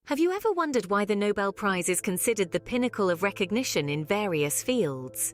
Have you ever wondered why the Nobel Prize is considered the pinnacle of recognition in various fields?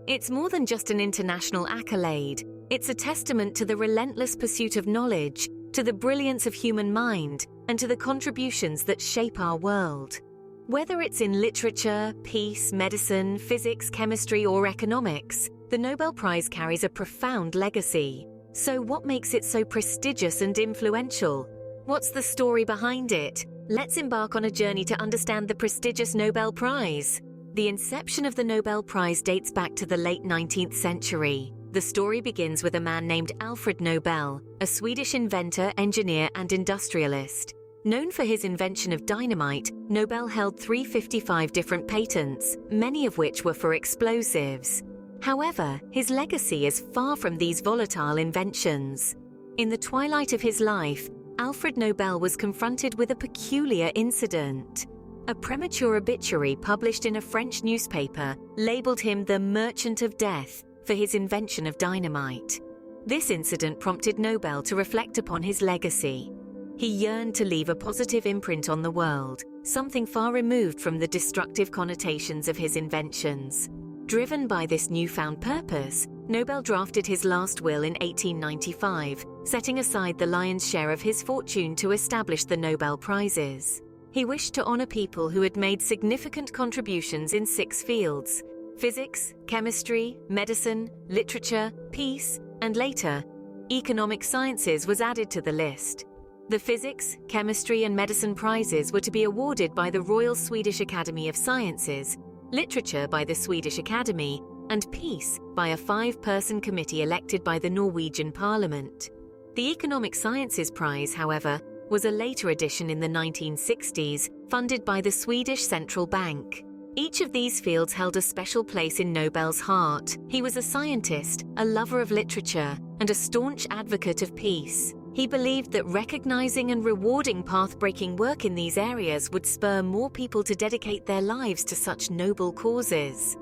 It's more than just an international accolade. It's a testament to the relentless pursuit of knowledge, to the brilliance of human mind, and to the contributions that shape our world. Whether it's in literature, peace, medicine, physics, chemistry, or economics, the Nobel Prize carries a profound legacy. So what makes it so prestigious and influential? What's the story behind it? Let's embark on a journey to understand the prestigious Nobel Prize. The inception of the Nobel Prize dates back to the late 19th century. The story begins with a man named Alfred Nobel, a Swedish inventor, engineer, and industrialist. Known for his invention of dynamite, Nobel held 355 different patents, many of which were for explosives. However, his legacy is far from these volatile inventions. In the twilight of his life, Alfred Nobel was confronted with a peculiar incident. A premature obituary published in a French newspaper labeled him the Merchant of Death for his invention of dynamite. This incident prompted Nobel to reflect upon his legacy. He yearned to leave a positive imprint on the world, something far removed from the destructive connotations of his inventions. Driven by this newfound purpose, Nobel drafted his last will in 1895, setting aside the lion's share of his fortune to establish the Nobel Prizes. He wished to honor people who had made significant contributions in 6 fields: physics, chemistry, medicine, literature, peace, and later, economic sciences was added to the list. The Physics, Chemistry, and Medicine prizes were to be awarded by the Royal Swedish Academy of Sciences, Literature by the Swedish Academy, and Peace by a 5-person committee elected by the Norwegian Parliament. The Economic Sciences Prize, however, was a later addition in the 1960s, funded by the Swedish Central Bank. Each of these fields held a special place in Nobel's heart. He was a scientist, a lover of literature, and a staunch advocate of peace. He believed that recognizing and rewarding path-breaking work in these areas would spur more people to dedicate their lives to such noble causes.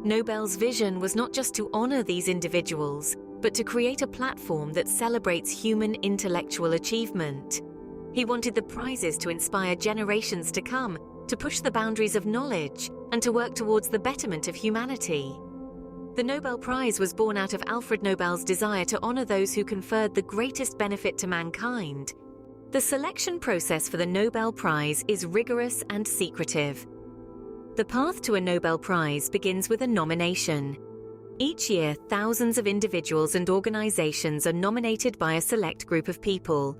Nobel's vision was not just to honor these individuals, but to create a platform that celebrates human intellectual achievement. He wanted the prizes to inspire generations to come, to push the boundaries of knowledge, and to work towards the betterment of humanity. The Nobel Prize was born out of Alfred Nobel's desire to honor those who conferred the greatest benefit to mankind. The selection process for the Nobel Prize is rigorous and secretive. The path to a Nobel Prize begins with a nomination. Each year, thousands of individuals and organizations are nominated by a select group of people.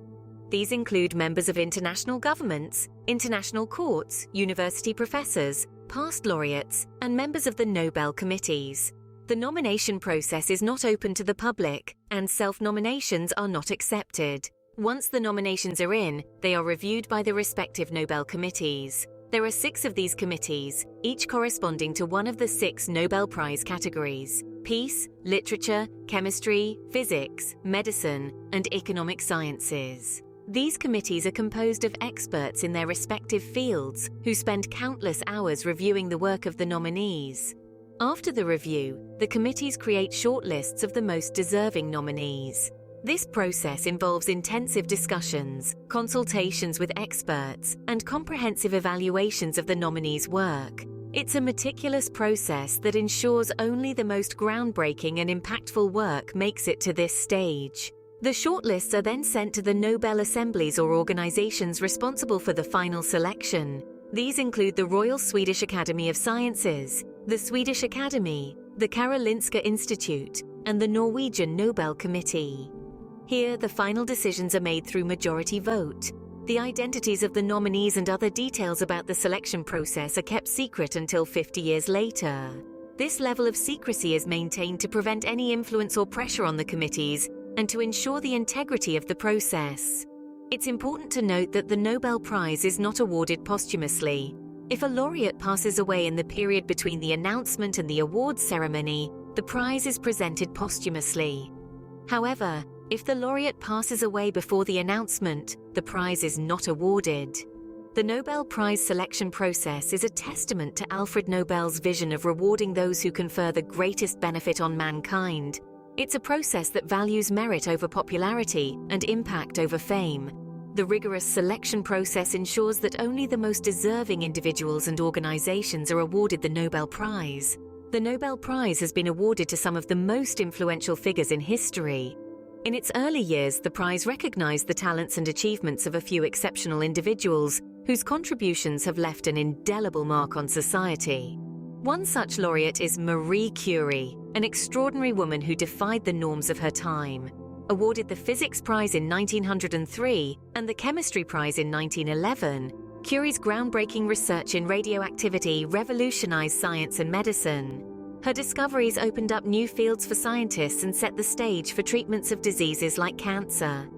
These include members of international governments, international courts, university professors, past laureates, and members of the Nobel committees. The nomination process is not open to the public, and self-nominations are not accepted. Once the nominations are in, they are reviewed by the respective Nobel committees. There are 6 of these committees, each corresponding to one of the 6 Nobel Prize categories: peace, literature, chemistry, physics, medicine, and economic sciences. These committees are composed of experts in their respective fields who spend countless hours reviewing the work of the nominees. After the review, the committees create shortlists of the most deserving nominees. This process involves intensive discussions, consultations with experts, and comprehensive evaluations of the nominees' work. It's a meticulous process that ensures only the most groundbreaking and impactful work makes it to this stage. The shortlists are then sent to the Nobel assemblies or organizations responsible for the final selection. These include the Royal Swedish Academy of Sciences, the Swedish Academy, the Karolinska Institute, and the Norwegian Nobel Committee. Here, the final decisions are made through majority vote. The identities of the nominees and other details about the selection process are kept secret until 50 years later. This level of secrecy is maintained to prevent any influence or pressure on the committees and to ensure the integrity of the process. It's important to note that the Nobel Prize is not awarded posthumously. If a laureate passes away in the period between the announcement and the awards ceremony, the prize is presented posthumously. However, if the laureate passes away before the announcement, the prize is not awarded. The Nobel Prize selection process is a testament to Alfred Nobel's vision of rewarding those who confer the greatest benefit on mankind. It's a process that values merit over popularity and impact over fame. The rigorous selection process ensures that only the most deserving individuals and organizations are awarded the Nobel Prize. The Nobel Prize has been awarded to some of the most influential figures in history. In its early years, the prize recognized the talents and achievements of a few exceptional individuals whose contributions have left an indelible mark on society. One such laureate is Marie Curie, an extraordinary woman who defied the norms of her time. Awarded the Physics Prize in 1903 and the Chemistry Prize in 1911, Curie's groundbreaking research in radioactivity revolutionized science and medicine. Her discoveries opened up new fields for scientists and set the stage for treatments of diseases like cancer.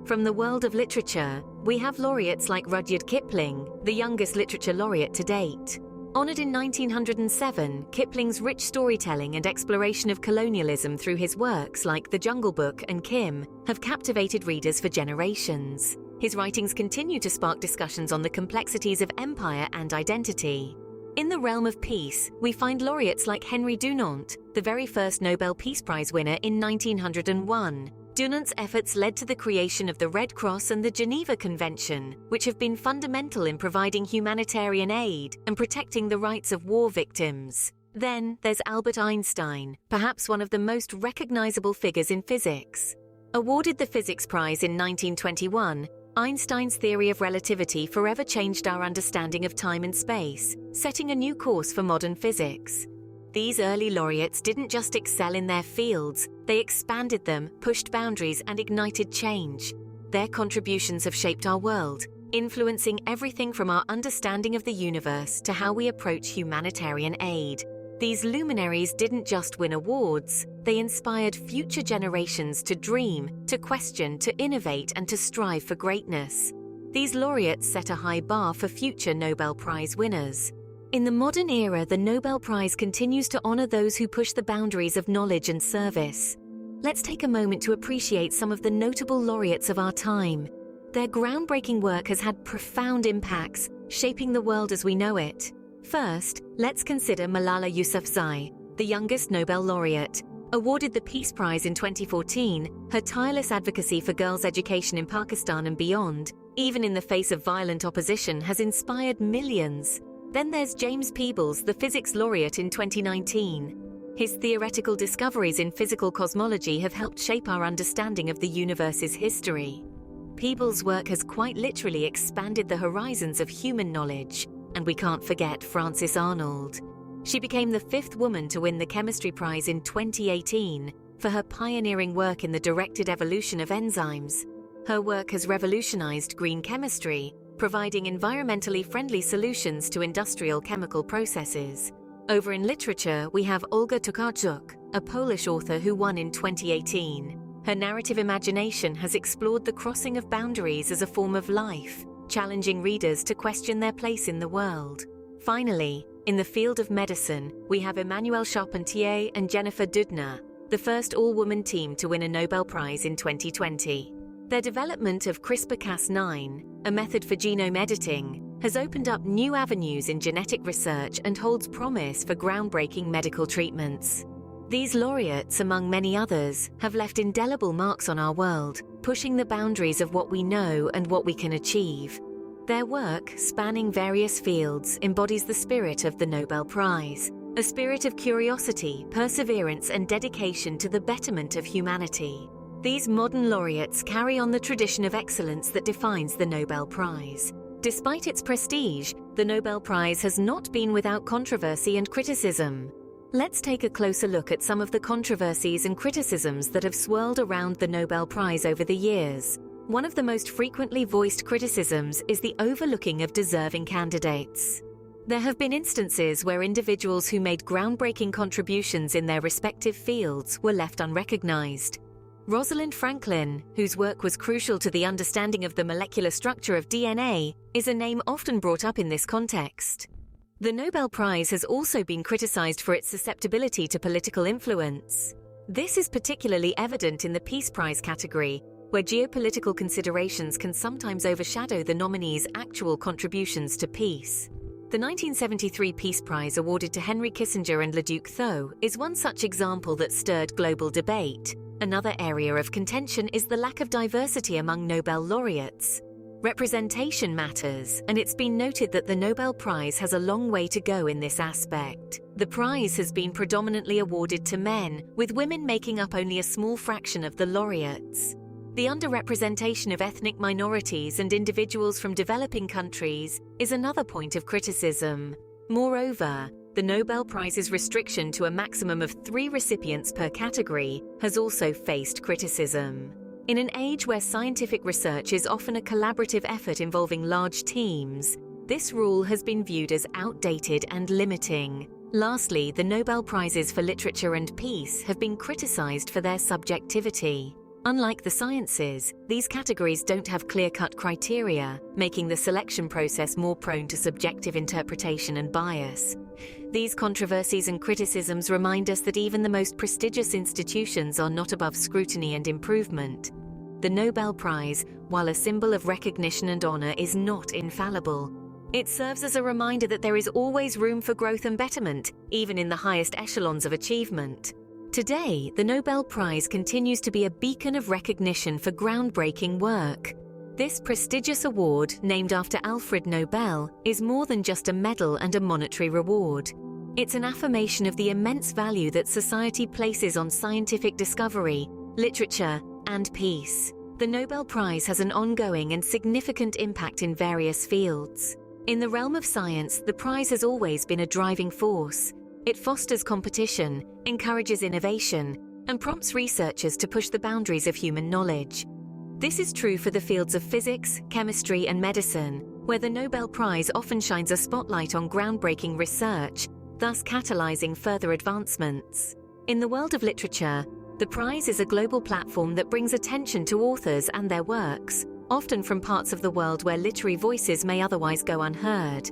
From the world of literature, we have laureates like Rudyard Kipling, the youngest literature laureate to date. Honored in 1907, Kipling's rich storytelling and exploration of colonialism through his works like The Jungle Book and Kim have captivated readers for generations. His writings continue to spark discussions on the complexities of empire and identity. In the realm of peace, we find laureates like Henry Dunant, the very first Nobel Peace Prize winner in 1901. Dunant's efforts led to the creation of the Red Cross and the Geneva Convention, which have been fundamental in providing humanitarian aid and protecting the rights of war victims. Then there's Albert Einstein, perhaps one of the most recognizable figures in physics. Awarded the Physics Prize in 1921, Einstein's theory of relativity forever changed our understanding of time and space, setting a new course for modern physics. These early laureates didn't just excel in their fields, they expanded them, pushed boundaries, and ignited change. Their contributions have shaped our world, influencing everything from our understanding of the universe to how we approach humanitarian aid. These luminaries didn't just win awards, they inspired future generations to dream, to question, to innovate, and to strive for greatness. These laureates set a high bar for future Nobel Prize winners. In the modern era, the Nobel Prize continues to honor those who push the boundaries of knowledge and service. Let's take a moment to appreciate some of the notable laureates of our time. Their groundbreaking work has had profound impacts, shaping the world as we know it. First, let's consider Malala Yousafzai, the youngest Nobel laureate. Awarded the Peace Prize in 2014, her tireless advocacy for girls' education in Pakistan and beyond, even in the face of violent opposition, has inspired millions. Then there's James Peebles, the physics laureate in 2019. His theoretical discoveries in physical cosmology have helped shape our understanding of the universe's history. Peebles' work has quite literally expanded the horizons of human knowledge. And we can't forget Frances Arnold. She became the fifth woman to win the Chemistry Prize in 2018 for her pioneering work in the directed evolution of enzymes. Her work has revolutionized green chemistry, providing environmentally friendly solutions to industrial chemical processes. Over in literature, we have Olga Tokarczuk, a Polish author who won in 2018. Her narrative imagination has explored the crossing of boundaries as a form of life, challenging readers to question their place in the world. Finally, in the field of medicine, we have Emmanuelle Charpentier and Jennifer Doudna, the first all-woman team to win a Nobel Prize in 2020. Their development of CRISPR-Cas9, a method for genome editing, has opened up new avenues in genetic research and holds promise for groundbreaking medical treatments. These laureates, among many others, have left indelible marks on our world, pushing the boundaries of what we know and what we can achieve. Their work, spanning various fields, embodies the spirit of the Nobel Prize, a spirit of curiosity, perseverance, and dedication to the betterment of humanity. These modern laureates carry on the tradition of excellence that defines the Nobel Prize. Despite its prestige, the Nobel Prize has not been without controversy and criticism. Let's take a closer look at some of the controversies and criticisms that have swirled around the Nobel Prize over the years. One of the most frequently voiced criticisms is the overlooking of deserving candidates. There have been instances where individuals who made groundbreaking contributions in their respective fields were left unrecognized. Rosalind Franklin, whose work was crucial to the understanding of the molecular structure of DNA, is a name often brought up in this context. The Nobel Prize has also been criticized for its susceptibility to political influence. This is particularly evident in the Peace Prize category, where geopolitical considerations can sometimes overshadow the nominee's actual contributions to peace. The 1973 Peace Prize awarded to Henry Kissinger and LeDuc Tho is one such example that stirred global debate. Another area of contention is the lack of diversity among Nobel laureates. Representation matters, and it's been noted that the Nobel Prize has a long way to go in this aspect. The prize has been predominantly awarded to men, with women making up only a small fraction of the laureates. The underrepresentation of ethnic minorities and individuals from developing countries is another point of criticism. Moreover, the Nobel Prize's restriction to a maximum of 3 recipients per category has also faced criticism. In an age where scientific research is often a collaborative effort involving large teams, this rule has been viewed as outdated and limiting. Lastly, the Nobel Prizes for Literature and Peace have been criticized for their subjectivity. Unlike the sciences, these categories don't have clear-cut criteria, making the selection process more prone to subjective interpretation and bias. These controversies and criticisms remind us that even the most prestigious institutions are not above scrutiny and improvement. The Nobel Prize, while a symbol of recognition and honor, is not infallible. It serves as a reminder that there is always room for growth and betterment, even in the highest echelons of achievement. Today, the Nobel Prize continues to be a beacon of recognition for groundbreaking work. This prestigious award, named after Alfred Nobel, is more than just a medal and a monetary reward. It's an affirmation of the immense value that society places on scientific discovery, literature, and peace. The Nobel Prize has an ongoing and significant impact in various fields. In the realm of science, the prize has always been a driving force. It fosters competition, encourages innovation, and prompts researchers to push the boundaries of human knowledge. This is true for the fields of physics, chemistry, and medicine, where the Nobel Prize often shines a spotlight on groundbreaking research, thus catalyzing further advancements. In the world of literature, the prize is a global platform that brings attention to authors and their works, often from parts of the world where literary voices may otherwise go unheard.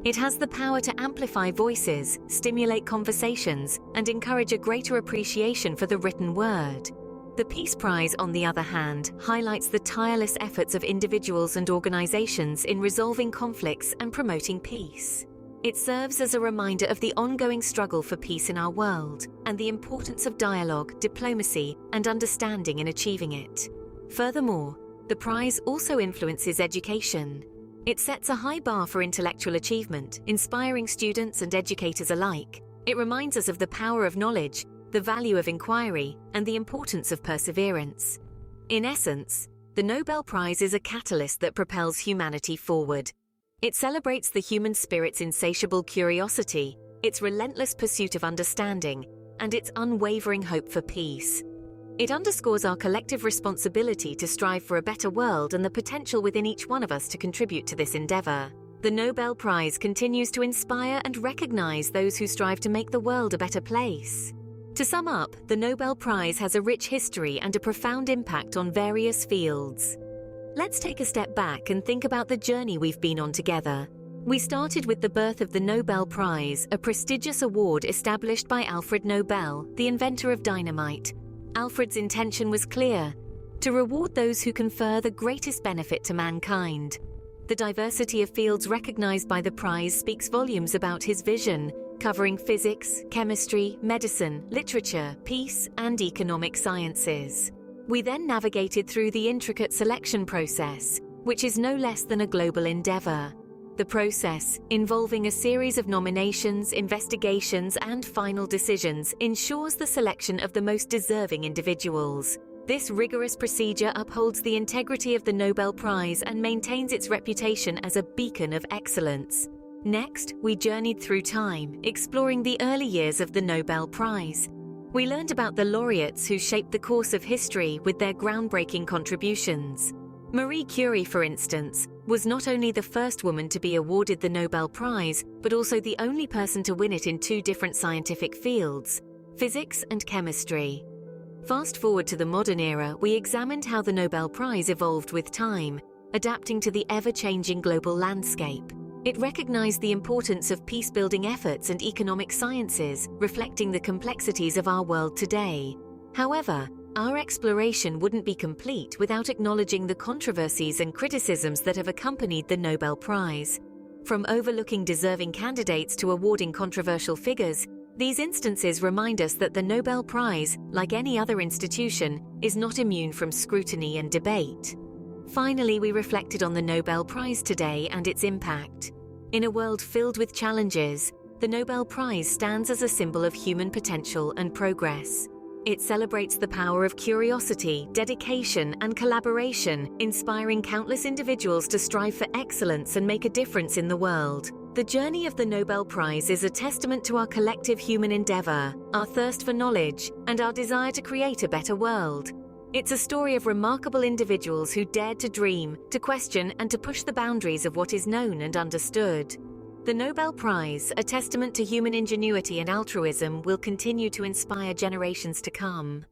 It has the power to amplify voices, stimulate conversations, and encourage a greater appreciation for the written word. The Peace Prize, on the other hand, highlights the tireless efforts of individuals and organizations in resolving conflicts and promoting peace. It serves as a reminder of the ongoing struggle for peace in our world and the importance of dialogue, diplomacy, and understanding in achieving it. Furthermore, the prize also influences education. It sets a high bar for intellectual achievement, inspiring students and educators alike. It reminds us of the power of knowledge, the value of inquiry, and the importance of perseverance. In essence, the Nobel Prize is a catalyst that propels humanity forward. It celebrates the human spirit's insatiable curiosity, its relentless pursuit of understanding, and its unwavering hope for peace. It underscores our collective responsibility to strive for a better world and the potential within each one of us to contribute to this endeavor. The Nobel Prize continues to inspire and recognize those who strive to make the world a better place. To sum up, the Nobel Prize has a rich history and a profound impact on various fields. Let's take a step back and think about the journey we've been on together. We started with the birth of the Nobel Prize, a prestigious award established by Alfred Nobel, the inventor of dynamite. Alfred's intention was clear: to reward those who confer the greatest benefit to mankind. The diversity of fields recognized by the prize speaks volumes about his vision, covering physics, chemistry, medicine, literature, peace, and economic sciences. We then navigated through the intricate selection process, which is no less than a global endeavor. The process, involving a series of nominations, investigations, and final decisions, ensures the selection of the most deserving individuals. This rigorous procedure upholds the integrity of the Nobel Prize and maintains its reputation as a beacon of excellence. Next, we journeyed through time, exploring the early years of the Nobel Prize. We learned about the laureates who shaped the course of history with their groundbreaking contributions. Marie Curie, for instance, was not only the first woman to be awarded the Nobel Prize, but also the only person to win it in two different scientific fields, physics and chemistry. Fast forward to the modern era, we examined how the Nobel Prize evolved with time, adapting to the ever-changing global landscape. It recognized the importance of peace-building efforts and economic sciences, reflecting the complexities of our world today. However, our exploration wouldn't be complete without acknowledging the controversies and criticisms that have accompanied the Nobel Prize. From overlooking deserving candidates to awarding controversial figures, these instances remind us that the Nobel Prize, like any other institution, is not immune from scrutiny and debate. Finally, we reflected on the Nobel Prize today and its impact. In a world filled with challenges, the Nobel Prize stands as a symbol of human potential and progress. It celebrates the power of curiosity, dedication, and collaboration, inspiring countless individuals to strive for excellence and make a difference in the world. The journey of the Nobel Prize is a testament to our collective human endeavor, our thirst for knowledge, and our desire to create a better world. It's a story of remarkable individuals who dared to dream, to question, and to push the boundaries of what is known and understood. The Nobel Prize, a testament to human ingenuity and altruism, will continue to inspire generations to come.